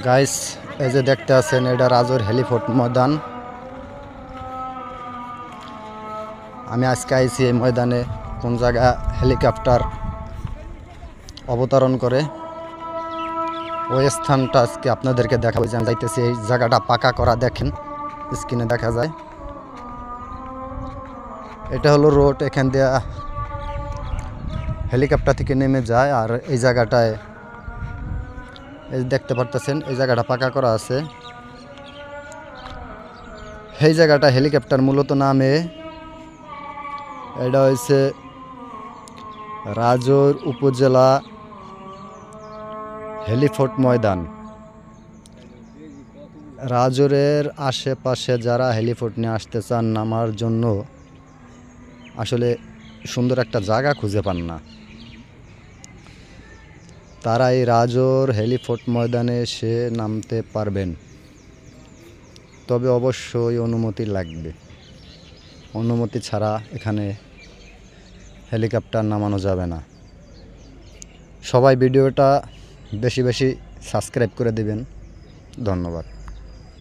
Guys, এই যে দেখতে আছেন, এটা রাজৌর হেলিপোর্ট ময়দান। আমি আজকে আইছি এই ময়দানে কোন জায়গা হেলিকপ্টার অবতরণ করে ওই স্থানটা আজকে আপনাদেরকে দেখাবো। যে আমি যাইতেছি, এই জায়গাটা পাকা করা, দেখেন স্ক্রিনে দেখা যায়। এটা হলো রোড, এখান দিয়ে হেলিকপ্টার থেকে নেমে যায়। আর এই জায়গাটায় এই দেখতে পারতেছেন, এই জায়গাটা পাকা করা আছে। এই জায়গাটা হেলিকপ্টার মূলত নামে। এটা হয়েছে রাজৌর উপজেলা হেলিপোর্ট ময়দান। রাজৌরের আশেপাশে যারা হেলিপোর্ট নিয়ে আসতে চান নামার জন্য, আসলে সুন্দর একটা জায়গা খুঁজে পান না, তারা এই রাজৌর হেলিপোর্ট ময়দানে এসে নামতে পারবেন। তবে অবশ্যই অনুমতি লাগবে। অনুমতি ছাড়া এখানে হেলিকপ্টার নামানো যাবে না। সবাই ভিডিওটা বেশি বেশি সাবস্ক্রাইব করে দিবেন। ধন্যবাদ।